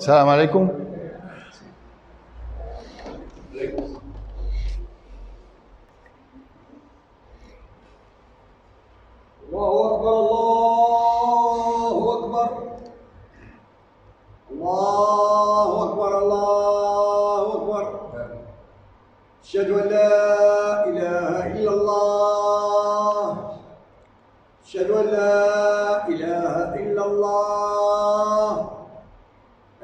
Salam alaikum. Allahu Akbar, Allahu Akbar. Allahu Akbar, Allahu Akbar. Ashhadu an la ilaha illallah. Ashhadu an la ilaha illallah.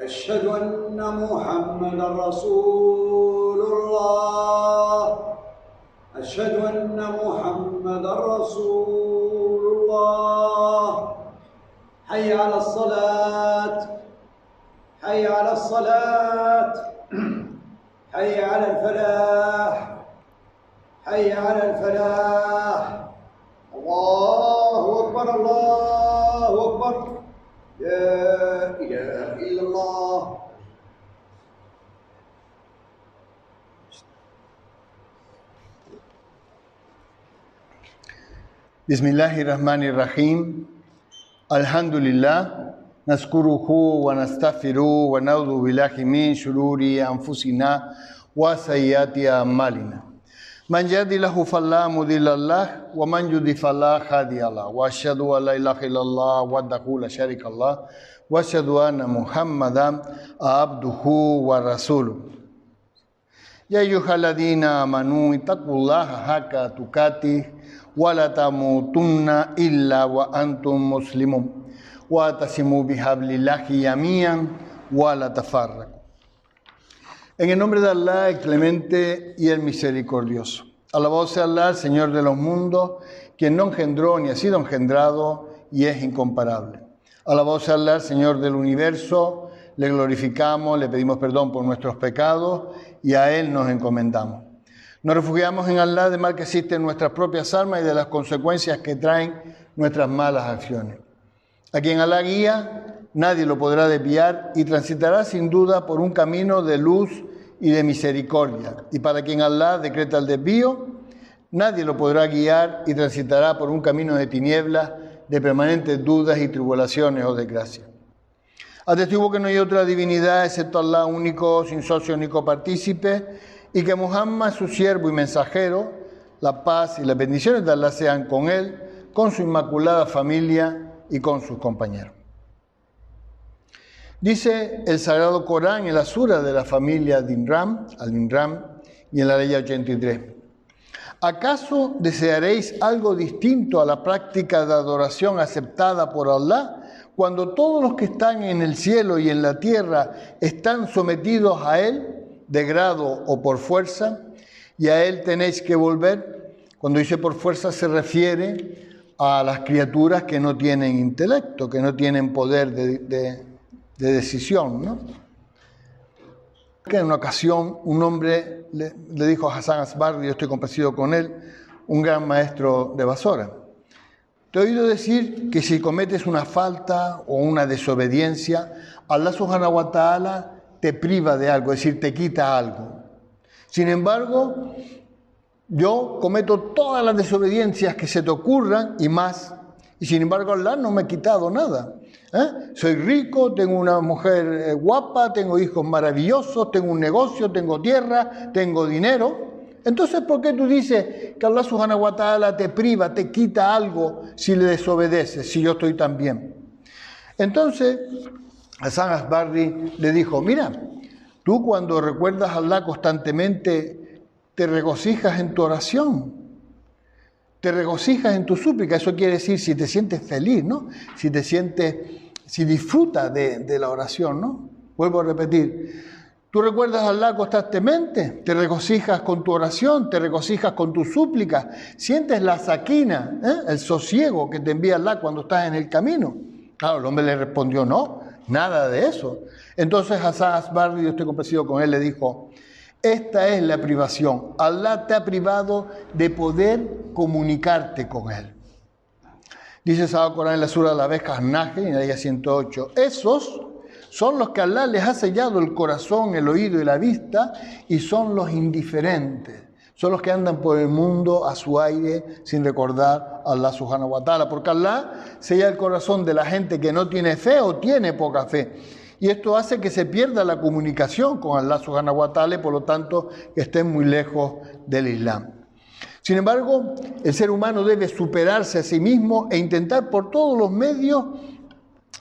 أشهد أن محمدا رسول الله. أشهد أن محمدا رسول الله. حي على الصلاة. حي على الصلاة. حي على الفلاح. حي على الفلاح. الله أكبر، الله أكبر. لا إله إلا الله. Bismillahirrahmanirrahim. Alhamdulillah. Nazkuruhu wa nastaghfiruhu wa na'udhu billahi min shururi anfusina wa sayyiati a'malina. Man yahdihillahu fala mudilla lahu wa man yudlil fala hadiya lahu. Wa asyhadu an la ilaha illallah wahdahu la syarika lahu wa asyhadu anna Muhammadan abduhu wa rasuluh. Ya ayyuhalladzina amanu ittaqullaha haqqa tuqatih wa la tamutunna illa wa antum muslimun wa atasimu bihablillahi jami'an wa la tafarraqu. En el nombre de Allah, el clemente y el misericordioso. Alabado sea Allah, el Señor de los mundos, quien no engendró ni ha sido engendrado y es incomparable. Alabado sea Allah, el Señor del universo, le glorificamos, le pedimos perdón por nuestros pecados y a Él nos encomendamos. Nos refugiamos en Allah del mal que existe en nuestras propias almas y de las consecuencias que traen nuestras malas acciones. A quien Allah guía, nadie lo podrá desviar y transitará sin duda por un camino de luz y de misericordia. Y para quien Allah decreta el desvío, nadie lo podrá guiar y transitará por un camino de tinieblas, de permanentes dudas y tribulaciones o desgracias. Atestigo que no hay otra divinidad excepto Allah único, sin socio ni copartícipe, y que Muhammad, su siervo y mensajero, la paz y las bendiciones de Allah sean con él, con su inmaculada familia y con sus compañeros. Dice el Sagrado Corán en la sura de la familia Al-Imran, y en la ley 83. ¿Acaso desearéis algo distinto a la práctica de adoración aceptada por Allah, cuando todos los que están en el cielo y en la tierra están sometidos a Él, de grado o por fuerza, y a Él tenéis que volver? Cuando dice por fuerza se refiere a las criaturas que no tienen intelecto, que no tienen poder de decisión, ¿no? Que en una ocasión un hombre le dijo a Hassan Asbardi, yo estoy complacido con él, un gran maestro de Basora: te he oído decir que si cometes una falta o una desobediencia, Allah subhanahu wa ta'ala te priva de algo, es decir, te quita algo. Sin embargo, yo cometo todas las desobediencias que se te ocurran y más, y sin embargo Allah no me ha quitado nada. Soy rico, tengo una mujer guapa, tengo hijos maravillosos, tengo un negocio, tengo tierra, tengo dinero. Entonces, ¿por qué tú dices que Allah subhanahu wa ta'ala te priva, te quita algo si le desobedeces, si yo estoy tan bien? Entonces, Hassan Asbardi le dijo: mira, tú cuando recuerdas a Allah constantemente te regocijas en tu oración, te regocijas en tu súplica. Eso quiere decir si te sientes feliz, ¿no? Si disfrutas de la oración, ¿no? Vuelvo a repetir, tú recuerdas a Allah constantemente, te regocijas con tu oración, te regocijas con tu súplica, sientes la sakina, el sosiego que te envía Allah cuando estás en el camino. Claro, el hombre le respondió: no, nada de eso. Entonces Hassan Asbardi, yo estoy complacido con él, le dijo: esta es la privación. Allah te ha privado de poder comunicarte con Él. Dice el Sagrado Corán en la sura de la Besca An-Nahl, en la ayah 108. Esos son los que Allah les ha sellado el corazón, el oído y la vista, y son los indiferentes. Son los que andan por el mundo a su aire sin recordar a Allah subhanahu wa ta'ala. Porque Allah sella el corazón de la gente que no tiene fe o tiene poca fe. Y esto hace que se pierda la comunicación con Allah subhanahu wa ta'ala y por lo tanto que estén muy lejos del Islam. Sin embargo, el ser humano debe superarse a sí mismo e intentar por todos los medios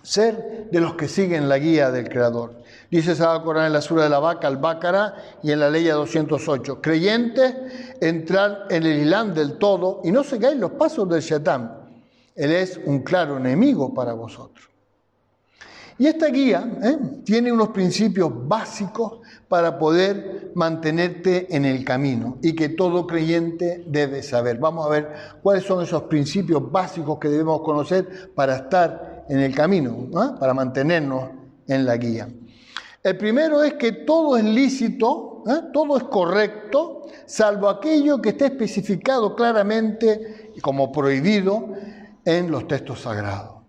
ser de los que siguen la guía del Creador. Dice Sagrado Corán en la sura de la Vaca, Al-Baqara, y en la ley 208. Creyentes, entrar en el Islam del todo y no sigáis los pasos del Shaitán. Él es un claro enemigo para vosotros. Y esta guía tiene unos principios básicos para poder mantenerte en el camino y que todo creyente debe saber. Vamos a ver cuáles son esos principios básicos que debemos conocer para estar en el camino, para mantenernos en la guía. El primero es que todo es lícito, todo es correcto, salvo aquello que esté especificado claramente como prohibido en los textos sagrados.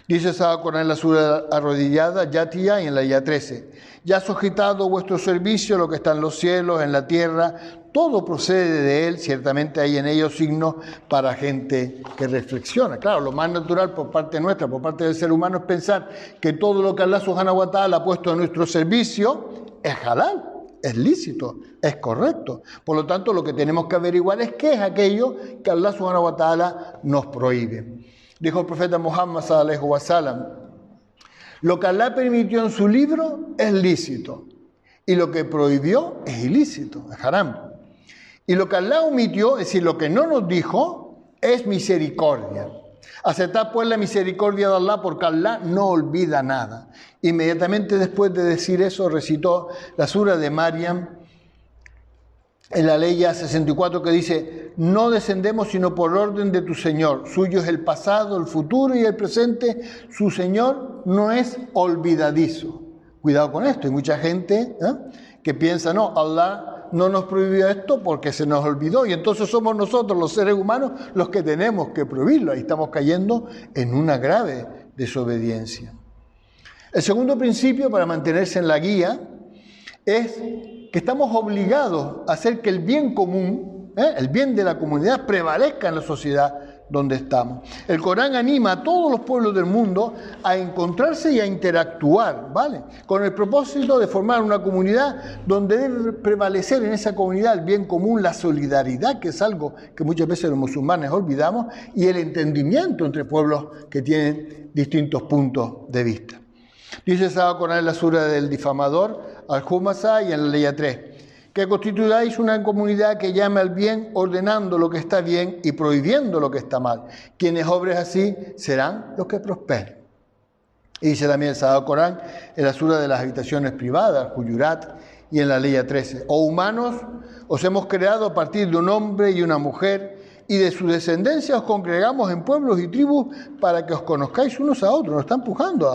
Dice Sagrado Corán en la sura arrodillada, Yatiyah, y en la Ya 13. Ya sujetado vuestro servicio lo que está en los cielos, en la tierra, todo procede de Él, ciertamente hay en ellos signos para gente que reflexiona. Claro, lo más natural por parte nuestra, por parte del ser humano, es pensar que todo lo que Allah subhanahu wa ta'ala ha puesto a nuestro servicio es halal, es lícito, es correcto. Por lo tanto, lo que tenemos que averiguar es qué es aquello que Allah subhanahu wa ta'ala nos prohíbe. Dijo el profeta Muhammad sallallahu alaihi wasallam, lo que Allah permitió en su libro es lícito y lo que prohibió es ilícito, es haram. Y lo que Allah omitió, es decir, lo que no nos dijo, es misericordia. Aceptad pues la misericordia de Allah porque Allah no olvida nada. Inmediatamente después de decir eso recitó la sura de Maryam en la ley 64 que dice, no descendemos sino por orden de tu Señor, suyo es el pasado, el futuro y el presente, su Señor no es olvidadizo. Cuidado con esto, hay mucha gente que piensa, no, Allah no nos prohibió esto porque se nos olvidó y entonces somos nosotros los seres humanos los que tenemos que prohibirlo. Ahí estamos cayendo en una grave desobediencia. El segundo principio para mantenerse en la guía es que estamos obligados a hacer que el bien común, el bien de la comunidad, prevalezca en la sociedad donde estamos. El Corán anima a todos los pueblos del mundo a encontrarse y a interactuar, ¿vale? Con el propósito de formar una comunidad donde debe prevalecer en esa comunidad el bien común, la solidaridad, que es algo que muchas veces los musulmanes olvidamos, y el entendimiento entre pueblos que tienen distintos puntos de vista. Dice Sagrado Corán en la sura del difamador, Al-Humasa, y en la ley 3, que constituyáis una comunidad que llame al bien, ordenando lo que está bien y prohibiendo lo que está mal. Quienes obren así serán los que prosperen. Y dice también el Sagrado Corán en la sura de las habitaciones privadas, Al-Hujurat, y en la ley 13. O humanos, os hemos creado a partir de un hombre y una mujer, y de su descendencia os congregamos en pueblos y tribus para que os conozcáis unos a otros. Nos está empujando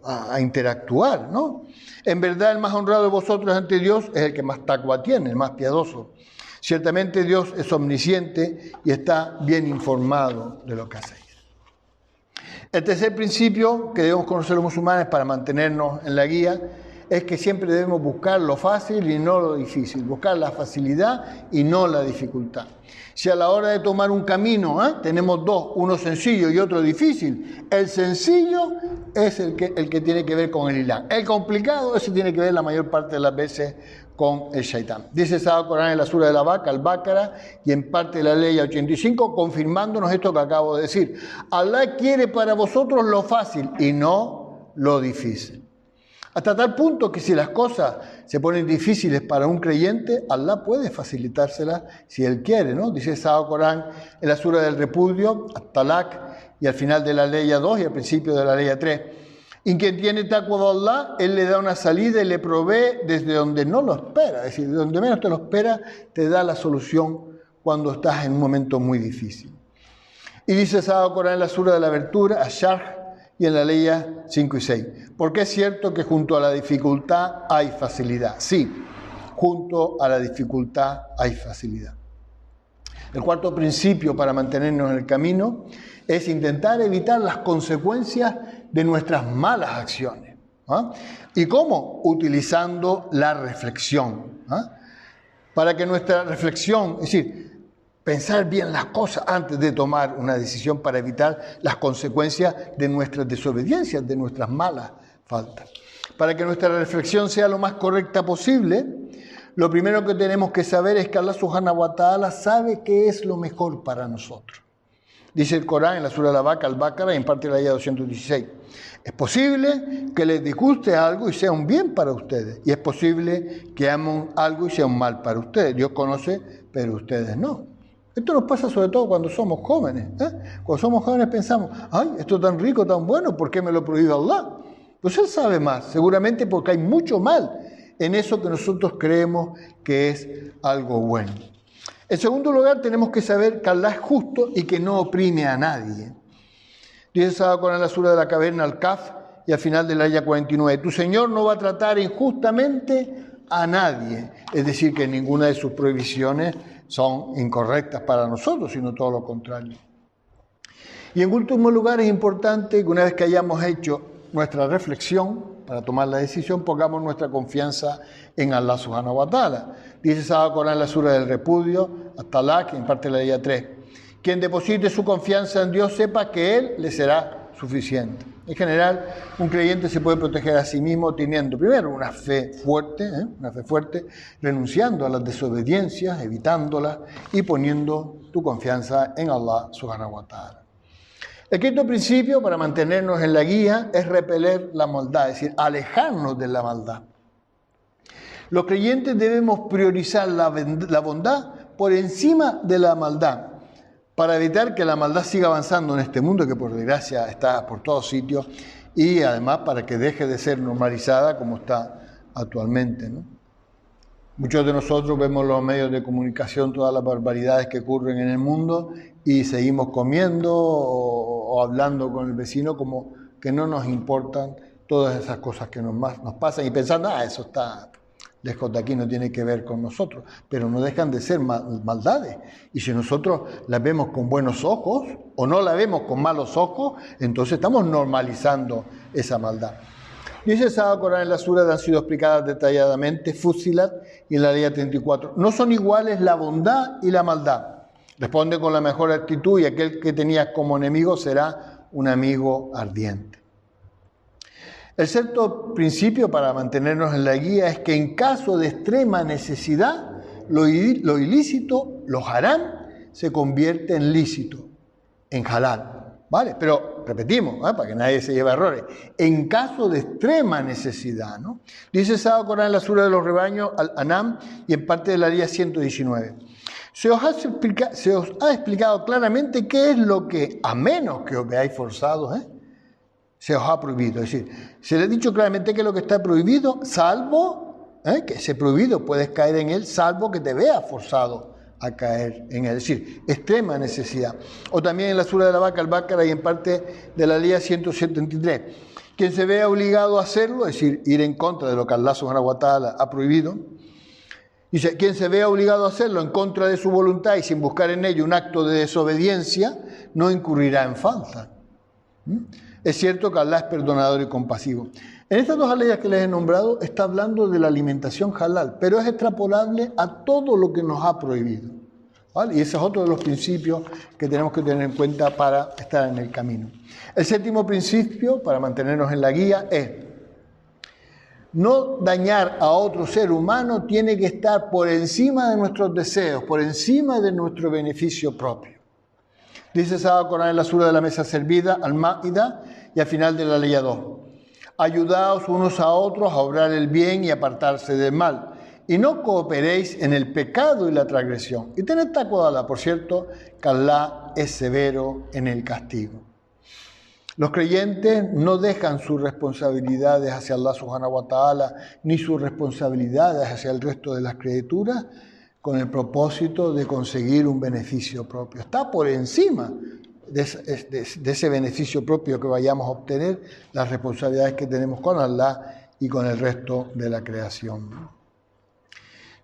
a interactuar, ¿no? En verdad, el más honrado de vosotros ante Dios es el que más taqwa tiene, el más piadoso. Ciertamente Dios es omnisciente y está bien informado de lo que hacéis. El tercer principio que debemos conocer los musulmanes para mantenernos en la guía es que siempre debemos buscar lo fácil y no lo difícil, buscar la facilidad y no la dificultad. Si a la hora de tomar un camino tenemos dos, uno sencillo y otro difícil, el sencillo es el que tiene que ver con el Islam. El complicado, ese tiene que ver la mayor parte de las veces con el Shaitán. Dice el Sagrado Corán en la sura de la Vaca, Al-Baqara, y en parte de la ley 85, confirmándonos esto que acabo de decir. Allah quiere para vosotros lo fácil y no lo difícil. Hasta tal punto que si las cosas se ponen difíciles para un creyente, Allah puede facilitárselas si Él quiere, ¿no? Dice el Sagrado Corán en la sura del repudio, At-Talaq, y al final de la ley 2 y al principio de la ley 3. Y quien tiene taqwa de Allah, Él le da una salida y le provee desde donde no lo espera. Es decir, de donde menos te lo espera, te da la solución cuando estás en un momento muy difícil. Y dice el Sagrado Corán en la sura de la abertura, Ash-Sharh, y en la ley 5 y 6. Porque es cierto que junto a la dificultad hay facilidad. Sí, junto a la dificultad hay facilidad. El cuarto principio para mantenernos en el camino es intentar evitar las consecuencias de nuestras malas acciones. ¿Y cómo? Utilizando la reflexión. Para que nuestra reflexión, es decir, pensar bien las cosas antes de tomar una decisión para evitar las consecuencias de nuestras desobediencias, de nuestras malas faltas. Para que nuestra reflexión sea lo más correcta posible, lo primero que tenemos que saber es que Allah Subhanahu wa Ta'ala sabe qué es lo mejor para nosotros. Dice el Corán en la Sura Al-Baqarah, en parte de la ayah 216. Es posible que les disguste algo y sea un bien para ustedes. Y es posible que amen algo y sea un mal para ustedes. Dios conoce, pero ustedes no. Esto nos pasa sobre todo cuando somos jóvenes. Cuando somos jóvenes pensamos, ay, esto es tan rico, tan bueno, ¿por qué me lo prohíbe Allah? Pues Él sabe más, seguramente porque hay mucho mal en eso que nosotros creemos que es algo bueno. En segundo lugar, tenemos que saber que Allah es justo y que no oprime a nadie. Dice en la Sura de la Caverna, Al-Kahf, y al final de la ayah 49, tu Señor no va a tratar injustamente a nadie. Es decir, que ninguna de sus prohibiciones son incorrectas para nosotros, sino todo lo contrario. Y en último lugar, es importante que una vez que hayamos hecho nuestra reflexión, para tomar la decisión, pongamos nuestra confianza en Allah Subhanahu wa Ta'ala. Dice Sahaba Corán en la Sura del Repudio, At-Talaq, en parte de la ayah 3. Quien deposite su confianza en Dios sepa que Él le será suficiente. En general, un creyente se puede proteger a sí mismo teniendo primero una fe fuerte, renunciando a las desobediencias, evitándolas y poniendo tu confianza en Allah Subhanahu wa Ta'ala. El quinto principio para mantenernos en la guía es repeler la maldad, es decir, alejarnos de la maldad. Los creyentes debemos priorizar la bondad por encima de la maldad, para evitar que la maldad siga avanzando en este mundo que por desgracia está por todos sitios y además para que deje de ser normalizada como está actualmente, ¿no? Muchos de nosotros vemos los medios de comunicación, todas las barbaridades que ocurren en el mundo y seguimos comiendo o hablando con el vecino como que no nos importan todas esas cosas que nos pasan y pensando, eso está lejos de aquí, no tiene que ver con nosotros, pero no dejan de ser maldades. Y si nosotros las vemos con buenos ojos o no la vemos con malos ojos, entonces estamos normalizando esa maldad. Dice Sahaba Corán en la Sura, han sido explicadas detalladamente, Fussilat y en la ayah 34. No son iguales la bondad y la maldad. Responde con la mejor actitud y aquel que tenías como enemigo será un amigo ardiente. El sexto principio para mantenernos en la guía es que en caso de extrema necesidad, lo ilícito, lo haram, se convierte en lícito, en halal. ¿Vale? Pero repetimos, para que nadie se lleve errores, en caso de extrema necesidad, ¿no? Dice Sahaba Corán en la Sura de los Rebaños, Al-Anam, y en parte de la ayah 119. Se os ha explicado claramente qué es lo que, a menos que os veáis forzados, se os ha prohibido. Es decir, se le ha dicho claramente que es lo que está prohibido, salvo, que ese prohibido puedes caer en él, salvo que te veas forzado a caer en él. Es decir, extrema necesidad. O también en la Sura de la Al-Baqarah y en parte de la ayah 173. Quien se vea obligado a hacerlo, es decir, ir en contra de lo que Allah Subhanahu wa Ta'ala ha prohibido, dice, quien se vea obligado a hacerlo en contra de su voluntad y sin buscar en ello un acto de desobediencia, no incurrirá en falta. Es cierto que Allah es perdonador y compasivo. En estas dos aleyas que les he nombrado está hablando de la alimentación halal, pero es extrapolable a todo lo que nos ha prohibido, ¿vale? Y ese es otro de los principios que tenemos que tener en cuenta para estar en el camino. El séptimo principio para mantenernos en la guía es no dañar a otro ser humano tiene que estar por encima de nuestros deseos, por encima de nuestro beneficio propio. Dice Sahaba Corán en la Sura de la Mesa Servida, Al-Ma'ida, y al final de la ayah 2. Ayudaos unos a otros a obrar el bien y apartarse del mal, y no cooperéis en el pecado y la transgresión. Y tened taqwa de Allah, por cierto, que Allah es severo en el castigo. Los creyentes no dejan sus responsabilidades hacia Allah Subhanahu wa Ta'ala, ni sus responsabilidades hacia el resto de las criaturas, con el propósito de conseguir un beneficio propio. Está por encima de ese beneficio propio que vayamos a obtener, las responsabilidades que tenemos con Allah y con el resto de la creación.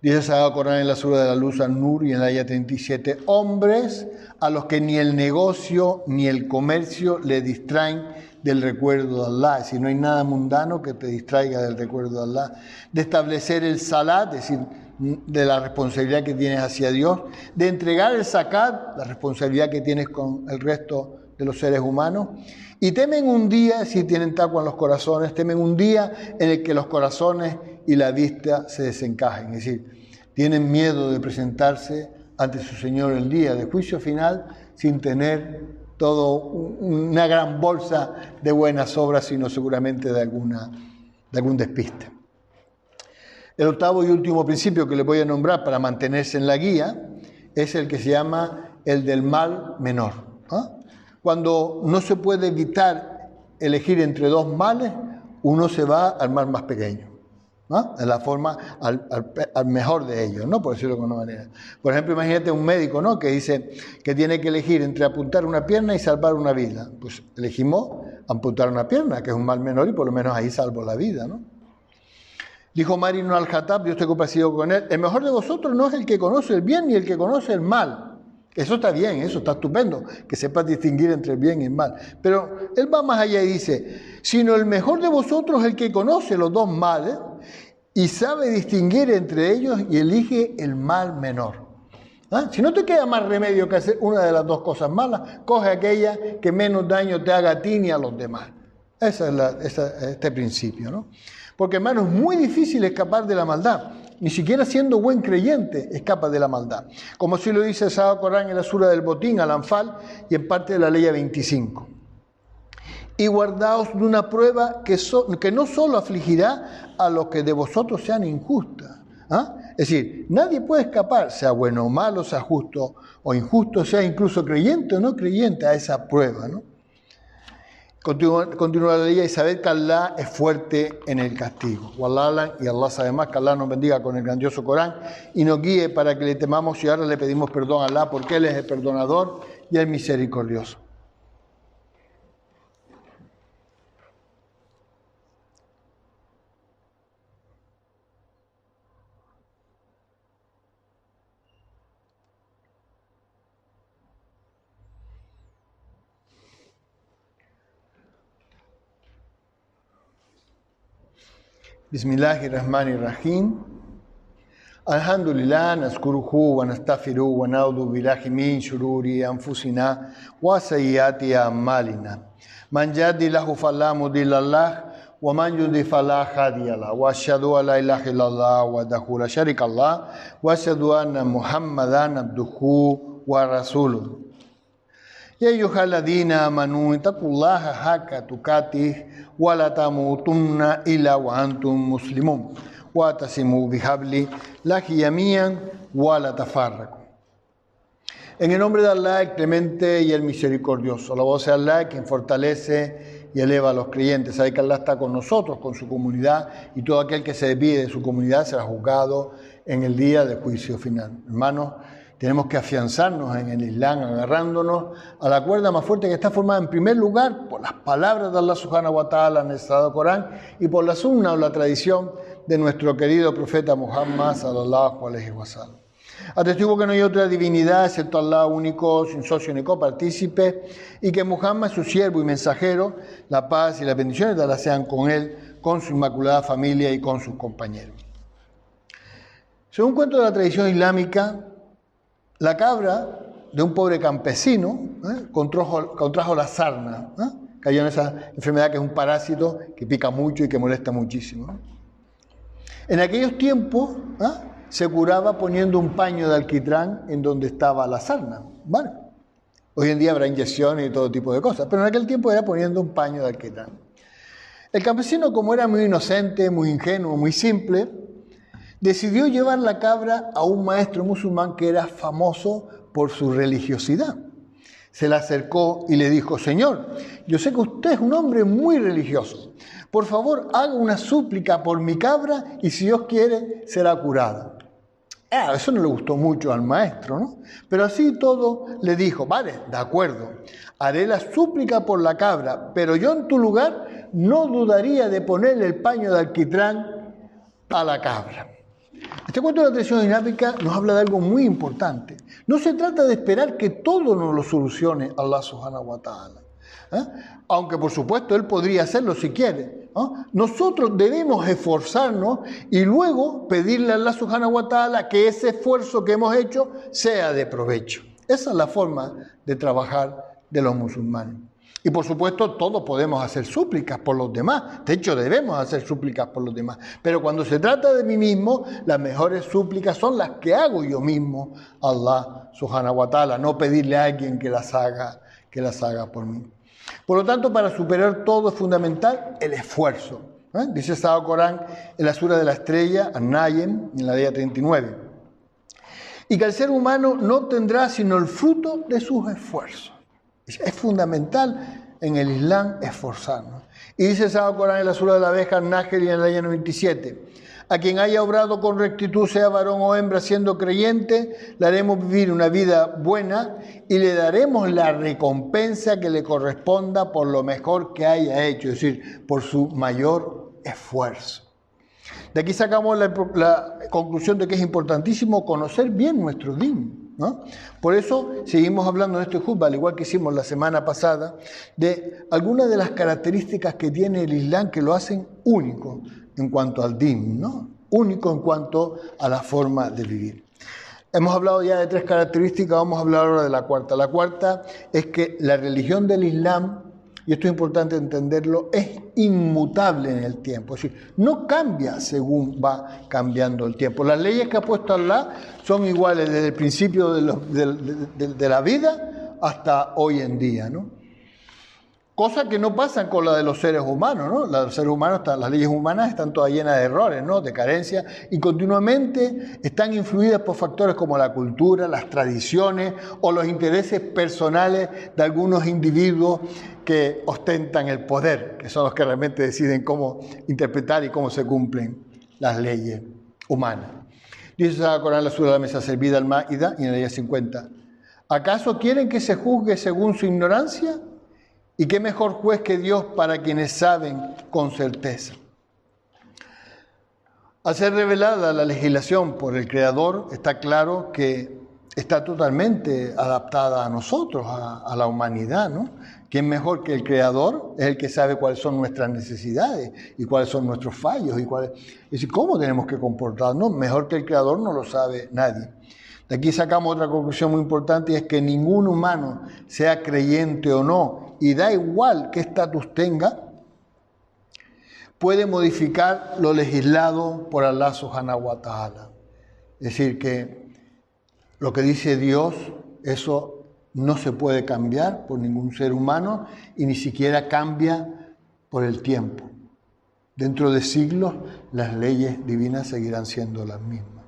Dice Sahaba Corán en la Sura de la Luz An-Nur y en la ayah 37, hombres a los que ni el negocio ni el comercio le distraen del recuerdo de Allah, es decir, no hay nada mundano que te distraiga del recuerdo de Allah, de establecer el salat, es decir, de la responsabilidad que tienes hacia Dios, de entregar el zakat, la responsabilidad que tienes con el resto de los seres humanos, y temen un día, si tienen taco en los corazones, temen un día en el que los corazones y la vista se desencajen, es decir, tienen miedo de presentarse ante su Señor el día de juicio final sin tener todo una gran bolsa de buenas obras, sino seguramente de algún despiste. El octavo y último principio que les voy a nombrar para mantenerse en la guía es el que se llama el del mal menor. Cuando no se puede evitar elegir entre dos males, uno se va al mal más pequeño, en la forma al mejor de ellos, ¿no? Por decirlo de alguna manera. Por ejemplo, imagínate un médico, ¿no?, que dice que tiene que elegir entre amputar una pierna y salvar una vida. Pues elegimos amputar una pierna, que es un mal menor, y por lo menos ahí salvo la vida, ¿no? Dijo Marino al-Khattab, Dios esté complacido con él, el mejor de vosotros no es el que conoce el bien ni el que conoce el mal. Eso está bien, eso está estupendo, que sepas distinguir entre el bien y el mal. Pero él va más allá y dice, sino el mejor de vosotros es el que conoce los dos males y sabe distinguir entre ellos y elige el mal menor. Si no te queda más remedio que hacer una de las dos cosas malas, coge aquella que menos daño te haga a ti ni a los demás. Ese es este principio, ¿no? Porque, hermano, es muy difícil escapar de la maldad. Ni siquiera siendo buen creyente escapa de la maldad. Como así lo dice el Sagrado Corán en la sura del Botín, Al-Anfal, y en parte de la ley 25. Y guardaos de una prueba que no solo afligirá a los que de vosotros sean injustas. Es decir, nadie puede escapar, sea bueno o malo, sea justo o injusto, sea incluso creyente o no creyente, a esa prueba, ¿no? Continúa la ley y sabed que Allah es fuerte en el castigo. Wallah, y Allah sabe más, que Allah nos bendiga con el grandioso Corán y nos guíe para que le temamos, y ahora le pedimos perdón a Allah porque Él es el perdonador y el misericordioso. Bismillahirrahmanirrahim. Alhamdulillah, nazkuruhu wa nastaghfiruhu wa na'udhu billahi min shururi anfusina wa sayyiati a'malina. Man yahdihillahu fala mudilla lahu wa man yudlil fala hadiya lahu. Wa asyhadu an la ilaha illallah wahdahu la syarika lahu wa asyhadu anna Muhammadan abduhu wa rasuluhu. Ya ayyuhalladhina amanu ittaqullaha haqqa tuqatih wa la tamutunna illa wa antum muslimun wa tasimu bihabli lahi jami'an wa la tafarraqu. En el nombre de Allah, el clemente y el misericordioso. Alabado sea Allah, quien fortalece y eleva a los creyentes. Sabe que Allah está con nosotros, con su comunidad, y todo aquel que se desvíe de su comunidad será juzgado en el día del juicio final. Hermanos, tenemos que afianzarnos en el Islam, agarrándonos a la cuerda más fuerte que está formada en primer lugar por las palabras de Allah subhanahu wa ta'ala en el Sagrado Corán y por la sunna o la tradición de nuestro querido profeta Muhammad sallallahu alaihi wasallam. Atestigo que no hay otra divinidad excepto Allah único, sin socio ni copartícipe, y que Muhammad es su siervo y mensajero, la paz y las bendiciones de Allah sean con él, con su inmaculada familia y con sus compañeros. Según cuento de la tradición islámica, la cabra de un pobre campesino contrajo la sarna, cayó en esa enfermedad que es un parásito que pica mucho y que molesta muchísimo. En aquellos tiempos se curaba poniendo un paño de alquitrán en donde estaba la sarna. Bueno, hoy en día habrá inyecciones y todo tipo de cosas, pero en aquel tiempo era poniendo un paño de alquitrán. El campesino, como era muy inocente, muy ingenuo, muy simple, decidió llevar la cabra a un maestro musulmán que era famoso por su religiosidad. Se le acercó y le dijo: Señor, yo sé que usted es un hombre muy religioso. Por favor, haga una súplica por mi cabra y si Dios quiere, será curada. Eso no le gustó mucho al maestro, ¿no? Pero así todo le dijo: vale, de acuerdo, haré la súplica por la cabra, pero yo en tu lugar no dudaría de ponerle el paño de alquitrán a la cabra. Este cuento de la tradición islámica nos habla de algo muy importante. No se trata de esperar que todo nos lo solucione Allah subhanahu wa ta'ala. Aunque por supuesto Él podría hacerlo si quiere. Nosotros debemos esforzarnos y luego pedirle a Allah subhanahu wa ta'ala que ese esfuerzo que hemos hecho sea de provecho. Esa es la forma de trabajar de los musulmanes. Y por supuesto todos podemos hacer súplicas por los demás, de hecho debemos hacer súplicas por los demás, pero cuando se trata de mí mismo, las mejores súplicas son las que hago yo mismo a Allah subhanahu wa ta'ala, no pedirle a alguien que las haga por mí. Por lo tanto, para superar todo es fundamental el esfuerzo. Dice el Sagrado Corán en la Sura de la Estrella, An-Najm, en la ayah 39. Y que el ser humano no tendrá sino el fruto de sus esfuerzos. Es fundamental en el Islam esforzarnos. Y dice el Sagrado Corán en la Sura de la Abeja, An-Nahl, y en la ayah 97. A quien haya obrado con rectitud, sea varón o hembra, siendo creyente, le haremos vivir una vida buena y le daremos la recompensa que le corresponda por lo mejor que haya hecho, es decir, por su mayor esfuerzo. De aquí sacamos la conclusión de que es importantísimo conocer bien nuestro din, ¿no? Por eso seguimos hablando en este khutbah, al igual que hicimos la semana pasada, de algunas de las características que tiene el Islam que lo hacen único en cuanto al din, ¿no? Único en cuanto a la forma de vivir. Hemos hablado ya de 3 características, vamos a hablar ahora de la cuarta. La cuarta es que la religión del Islam, y esto es importante entenderlo, es inmutable en el tiempo, es decir, no cambia según va cambiando el tiempo. Las leyes que ha puesto Allah son iguales desde el principio de la vida hasta hoy en día, ¿no? Cosas que no pasan con la de los seres humanos, ¿no? Las leyes humanas están todas llenas de errores, ¿no? De carencias, y continuamente están influidas por factores como la cultura, las tradiciones o los intereses personales de algunos individuos que ostentan el poder, que son los que realmente deciden cómo interpretar y cómo se cumplen las leyes humanas. Dice el Corán en la Sura de la Mesa Servida, Al-Ma'idah, y en la ayah 50. ¿Acaso quieren que se juzgue según su ignorancia? ¿Y qué mejor juez que Dios para quienes saben con certeza? Al ser revelada la legislación por el Creador, está claro que está totalmente adaptada a nosotros, a la humanidad, ¿no? ¿Quién mejor que el Creador? Es el que sabe cuáles son nuestras necesidades y cuáles son nuestros fallos. Es decir, ¿cómo tenemos que comportarnos? Mejor que el Creador no lo sabe nadie. De aquí sacamos otra conclusión muy importante, y es que ningún humano, sea creyente o no, y da igual qué estatus tenga, puede modificar lo legislado por Allah subhanahu wa ta'ala. Es decir, que lo que dice Dios, eso no se puede cambiar por ningún ser humano y ni siquiera cambia por el tiempo. Dentro de siglos, las leyes divinas seguirán siendo las mismas.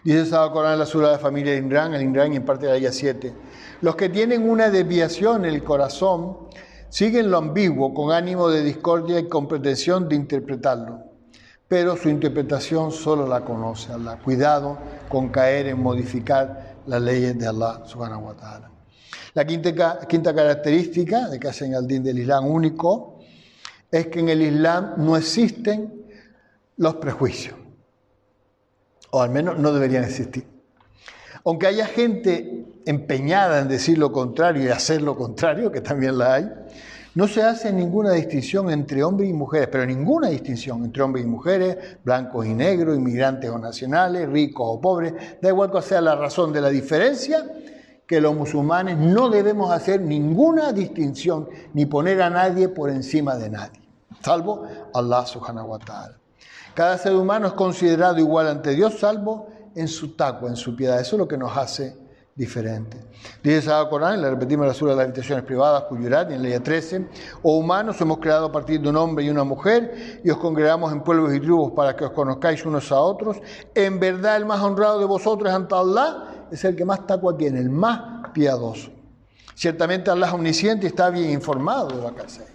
Dice el Sagrado Corán en la Sura de la familia de Imran, el Imran y en parte de la ayah 7. Los que tienen una desviación en el corazón siguen lo ambiguo con ánimo de discordia y con pretensión de interpretarlo. Pero su interpretación solo la conoce Allah. Cuidado con caer en modificar las leyes de Allah subhanahu wa ta'ala. La quinta característica de que hacen al din del Islam único es que en el Islam no existen los prejuicios. O al menos no deberían existir. Aunque haya gente empeñada en decir lo contrario y hacer lo contrario, que también la hay, no se hace ninguna distinción entre hombres y mujeres, pero ninguna distinción entre hombres y mujeres, blancos y negros, inmigrantes o nacionales, ricos o pobres, da igual cuál sea la razón de la diferencia, que los musulmanes no debemos hacer ninguna distinción ni poner a nadie por encima de nadie, salvo Allah subhanahu wa ta'ala. Cada ser humano es considerado igual ante Dios, salvo en su taqwa, en su piedad. Eso es lo que nos hace diferentes. Dice el Sagrado Corán, le repetimos la Sura de las habitaciones privadas, Hujurat, en la ayah 13, o humanos somos creados a partir de un hombre y una mujer, y os congregamos en pueblos y tribus para que os conozcáis unos a otros. En verdad, el más honrado de vosotros ante Allah es el que más taqwa tiene, el más piadoso. Ciertamente Allah es omnisciente y está bien informado de lo que hacéis.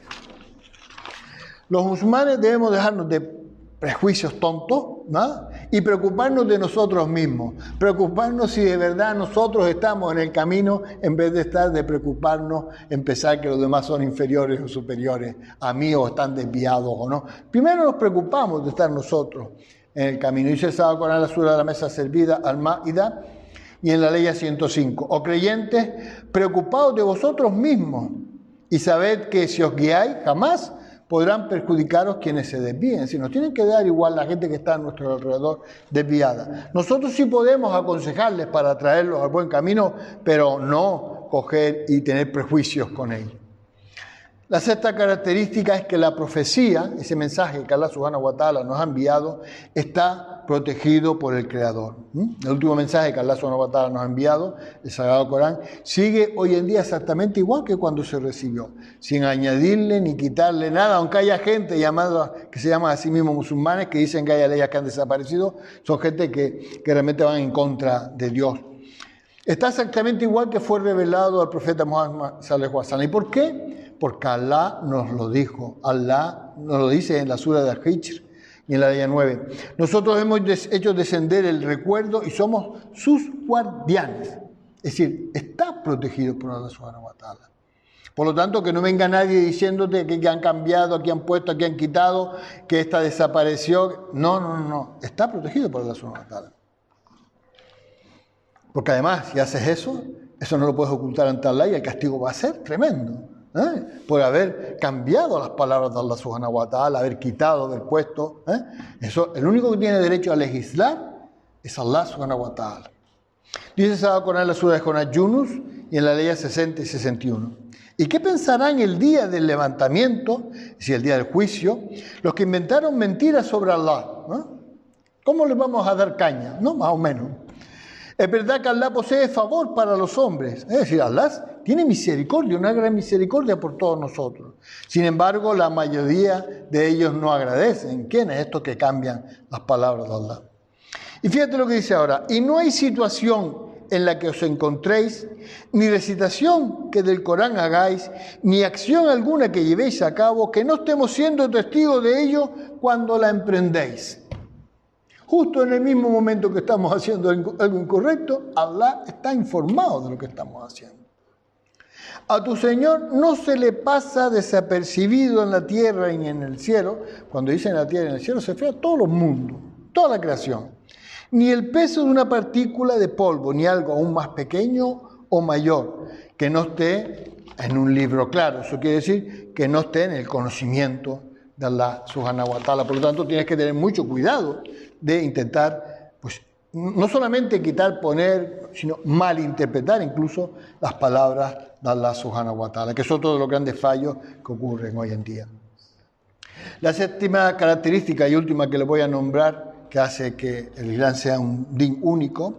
Los musulmanes debemos dejarnos de prejuicios tontos, ¿no? Y preocuparnos de nosotros mismos, preocuparnos si de verdad nosotros estamos en el camino, en vez de estar de preocuparnos en pensar que los demás son inferiores o superiores a mí o están desviados o no. Primero nos preocupamos de estar nosotros en el camino. Dice el Sagrado Corán, la Sura de la Mesa Servida, Al-Ma'idah, y en la ley 105. O creyentes, preocupados de vosotros mismos y sabed que si os guiáis, jamás podrán perjudicaros quienes se desvíen. Si nos tienen que dar igual la gente que está a nuestro alrededor desviada. Nosotros sí podemos aconsejarles para traerlos al buen camino, pero no no coger y tener prejuicios con ellos. La sexta característica es que la profecía, ese mensaje que Allah Subhanahu wa Ta'ala nos ha enviado, está protegido por el Creador. El último mensaje que Allah Subhanahu wa Ta'ala nos ha enviado, el Sagrado Corán, sigue hoy en día exactamente igual que cuando se recibió, sin añadirle ni quitarle nada, aunque haya gente llamada, que se llaman a sí mismos musulmanes, que dicen que hay leyes que han desaparecido, son gente que realmente van en contra de Dios. Está exactamente igual que fue revelado al profeta Muhammad sallallahu alaihi wasallam. ¿Y por qué? Porque Allah nos lo dijo. Allah nos lo dice en la sura de Al-Hijr y en la ayah 9. Nosotros hemos hecho descender el recuerdo y somos sus guardianes. Es decir, está protegido por Allah Subhanahu wa Ta'ala. Por lo tanto, que no venga nadie diciéndote que han cambiado, que han puesto, que han quitado, que esta desapareció. No. Está protegido por Allah Subhanahu wa Ta'ala. Porque además, si haces eso no lo puedes ocultar ante Allah y el castigo va a ser tremendo. Por haber cambiado las palabras de Allah Subhanahu wa Ta'ala, haber quitado, haber puesto. Eso, el único que tiene derecho a legislar es Allah Subhanahu wa Ta'ala. Dice Sagrado Corán en la sura de Jonás Yunus y en la ley 60 y 61. ¿Y qué pensarán el día del levantamiento, es decir, el día del juicio, los que inventaron mentiras sobre Allah? ¿Cómo les vamos a dar caña? ¿No? Más o menos. Es verdad que Allah posee favor para los hombres, es decir, Allah tiene misericordia, una gran misericordia por todos nosotros. Sin embargo, la mayoría de ellos no agradecen. ¿Quién es estos que cambian las palabras de Allah? Y fíjate lo que dice ahora, y no hay situación en la que os encontréis, ni recitación que del Corán hagáis, ni acción alguna que llevéis a cabo, que no estemos siendo testigos de ello cuando la emprendéis. Justo en el mismo momento que estamos haciendo algo incorrecto, Allah está informado de lo que estamos haciendo. A tu Señor no se le pasa desapercibido en la tierra y en el cielo. Cuando dicen en la tierra y en el cielo se refiere a todos los mundos, toda la creación. Ni el peso de una partícula de polvo, ni algo aún más pequeño o mayor, que no esté en un libro claro. Eso quiere decir que no esté en el conocimiento de Allah Subhanahu wa Ta'ala. Por lo tanto, tienes que tener mucho cuidado de intentar, pues, no solamente quitar, poner, sino malinterpretar incluso las palabras de Allah Subhanahu wa Ta'ala, que son todos los grandes fallos que ocurren hoy en día. La séptima característica y última que les voy a nombrar, que hace que el Islam sea un din único,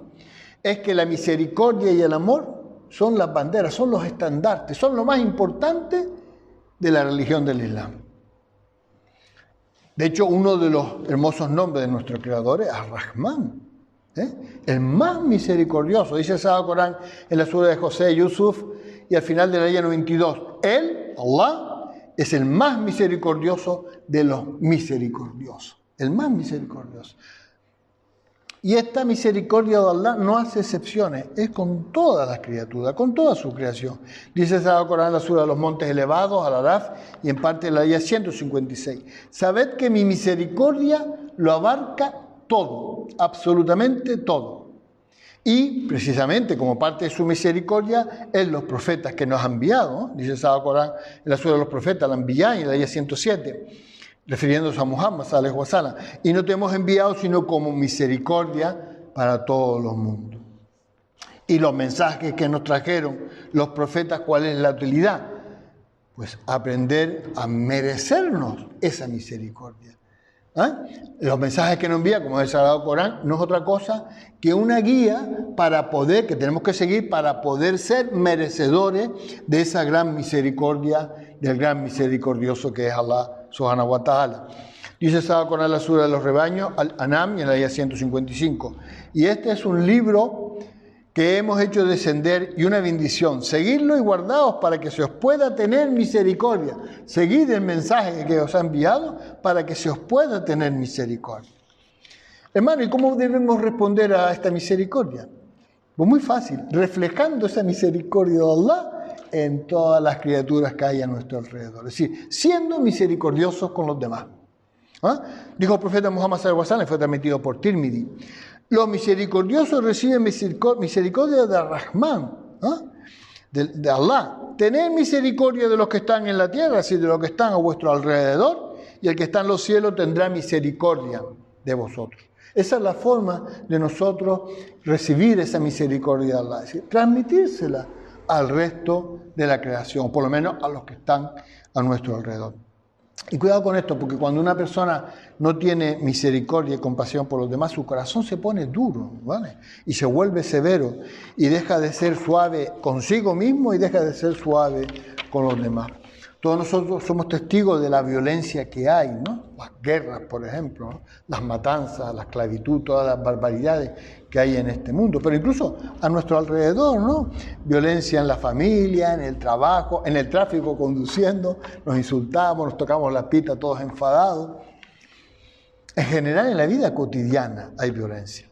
es que la misericordia y el amor son las banderas, son los estandartes, son lo más importante de la religión del Islam. De hecho, uno de los hermosos nombres de nuestro Creador es Ar-Rahman, el más misericordioso. Dice el Sagrado Corán en la sura de José Yusuf y al final de la ayah 92. Él, Allah, es el más misericordioso de los misericordiosos. El más misericordioso. Y esta misericordia de Allah no hace excepciones, es con todas las criaturas, con toda su creación. Dice el Sagrado Corán en la sura de los montes elevados, Al-Araf, y en parte de la ayah 156. Sabed que mi misericordia lo abarca todo, absolutamente todo. Y precisamente como parte de su misericordia, es los profetas que nos ha enviado, ¿no? Dice el Sagrado Corán en la sura de los profetas, la envía en la ayah 107. Refiriéndose a Muhammad sallallahu alaihi wasallam, y no te hemos enviado sino como misericordia para todos los mundos. Y los mensajes que nos trajeron los profetas, ¿cuál es la utilidad? Pues aprender a merecernos esa misericordia. Los mensajes que nos envía, como es el Sagrado Corán, no es otra cosa que una guía para poder, que tenemos que seguir para poder ser merecedores de esa gran misericordia, del gran misericordioso que es Allah Subhanahu wa Ta'ala. Dice el Sagrado Corán en la sura de los rebaños, Al-An'am, y en la ayah 155. Y este es un libro que hemos hecho descender y una bendición. Seguidlo y guardaos para que se os pueda tener misericordia. Seguid el mensaje que os ha enviado para que se os pueda tener misericordia. Hermano, ¿y cómo debemos responder a esta misericordia? Pues muy fácil, reflejando esa misericordia de Allah en todas las criaturas que hay a nuestro alrededor. Es decir, siendo misericordiosos con los demás. Dijo el profeta Muhammad sallallahu alaihi wasallam, fue transmitido por Tirmidhi. Los misericordiosos reciben misericordia de Ar-Rahman, de Allah. Tened misericordia de los que están en la tierra, es decir, de los que están a vuestro alrededor, y el que está en los cielos tendrá misericordia de vosotros. Esa es la forma de nosotros recibir esa misericordia de Allah, es decir, transmitírsela al resto de la creación, por lo menos a los que están a nuestro alrededor. Y cuidado con esto, porque cuando una persona no tiene misericordia y compasión por los demás, su corazón se pone duro, ¿vale? Y se vuelve severo y deja de ser suave consigo mismo y deja de ser suave con los demás. Todos nosotros somos testigos de la violencia que hay, ¿no? Las guerras, por ejemplo, ¿no? Las matanzas, la esclavitud, todas las barbaridades que hay en este mundo, pero incluso a nuestro alrededor, ¿no? Violencia en la familia, en el trabajo, en el tráfico conduciendo, nos insultamos, nos tocamos la pita todos enfadados. En general, en la vida cotidiana hay violencia.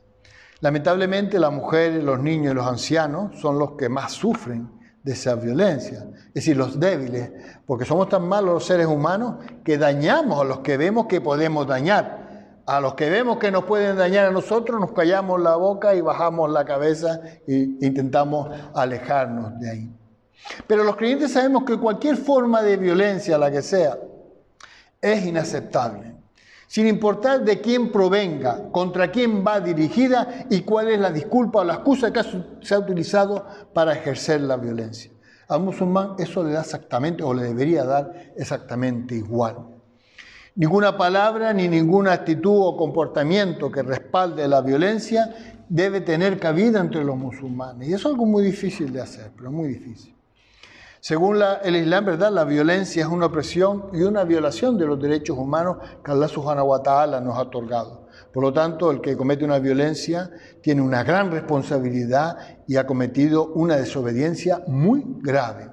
Lamentablemente, las mujeres, los niños y los ancianos son los que más sufren de esa violencia, es decir, los débiles, porque somos tan malos los seres humanos que dañamos a los que vemos que podemos dañar. A los que vemos que nos pueden dañar a nosotros, nos callamos la boca y bajamos la cabeza e intentamos alejarnos de ahí. Pero los creyentes sabemos que cualquier forma de violencia, la que sea, es inaceptable, sin importar de quién provenga, contra quién va dirigida y cuál es la disculpa o la excusa que se ha utilizado para ejercer la violencia. Al musulmán eso le da exactamente, o le debería dar exactamente igual. Ninguna palabra ni ninguna actitud o comportamiento que respalde la violencia debe tener cabida entre los musulmanes. Y eso es algo muy difícil de hacer, pero muy difícil. Según el Islam, ¿verdad?, la violencia es una opresión y una violación de los derechos humanos que Allah subhanahu wa ta'ala nos ha otorgado. Por lo tanto, el que comete una violencia tiene una gran responsabilidad y ha cometido una desobediencia muy grave.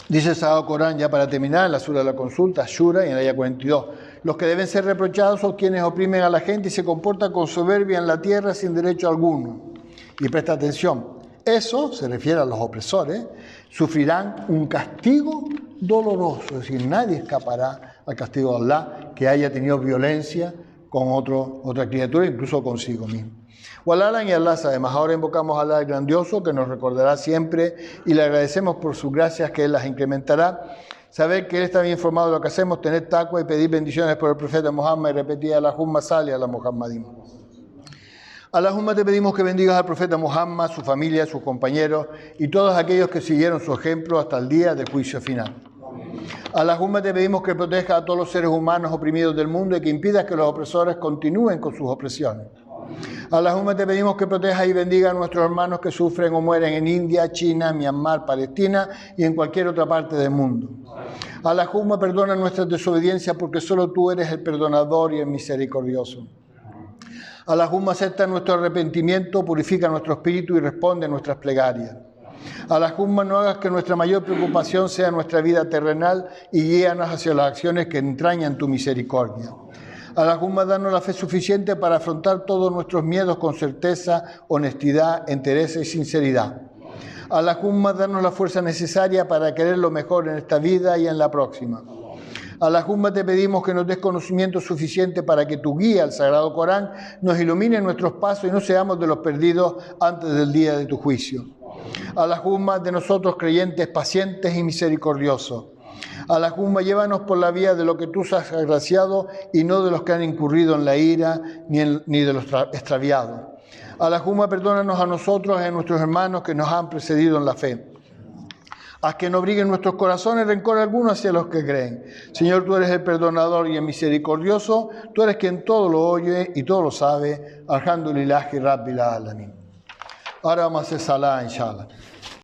Dice el Sagrado Corán, ya para terminar, en la sura de la consulta, Shura, y en la ayah 42, los que deben ser reprochados son quienes oprimen a la gente y se comportan con soberbia en la tierra sin derecho alguno. Y presta atención, eso se refiere a los opresores, sufrirán un castigo doloroso, es decir, nadie escapará al castigo de Allah que haya tenido violencia con otra criatura, incluso consigo mismo. Walalan y Allah, además, ahora invocamos a Allah el grandioso, que nos recordará siempre y le agradecemos por sus gracias que Él las incrementará. Saber que Él está bien informado de lo que hacemos, tener taqwa y pedir bendiciones por el profeta Muhammad y repetir Allahumma salli ala Muhammadim. Allahumma, te pedimos que bendigas al profeta Muhammad, su familia, sus compañeros y todos aquellos que siguieron su ejemplo hasta el día del juicio final. Allahumma, te pedimos que proteja a todos los seres humanos oprimidos del mundo y que impidas que los opresores continúen con sus opresiones. Allahumma, te pedimos que proteja y bendiga a nuestros hermanos que sufren o mueren en India, China, Myanmar, Palestina y en cualquier otra parte del mundo. Allahumma, perdona nuestras desobediencias porque solo tú eres el perdonador y el misericordioso. Allahumma, acepta nuestro arrepentimiento, purifica nuestro espíritu y responde a nuestras plegarias. Allahumma, no hagas que nuestra mayor preocupación sea nuestra vida terrenal y guíanos hacia las acciones que entrañan tu misericordia. Allahumma, danos la fe suficiente para afrontar todos nuestros miedos con certeza, honestidad, entereza y sinceridad. Allahumma, danos la fuerza necesaria para querer lo mejor en esta vida y en la próxima. Allahumma, te pedimos que nos des conocimiento suficiente para que tu guía, el Sagrado Corán, nos ilumine nuestros pasos y no seamos de los perdidos antes del día de tu juicio. Allahumma, de nosotros creyentes, pacientes y misericordiosos. Allahumma, llévanos por la vía de lo que tú has agraciado y no de los que han incurrido en la ira ni de los extraviados. Allahumma, perdónanos a nosotros y a nuestros hermanos que nos han precedido en la fe. Haz que no briguen nuestros corazones rencor alguno hacia los que creen. Señor, tú eres el perdonador y el misericordioso, tú eres quien todo lo oye y todo lo sabe. Alhamdulillahi Rabbil Alamin. Ahora vamos a hacer salah, inshallah.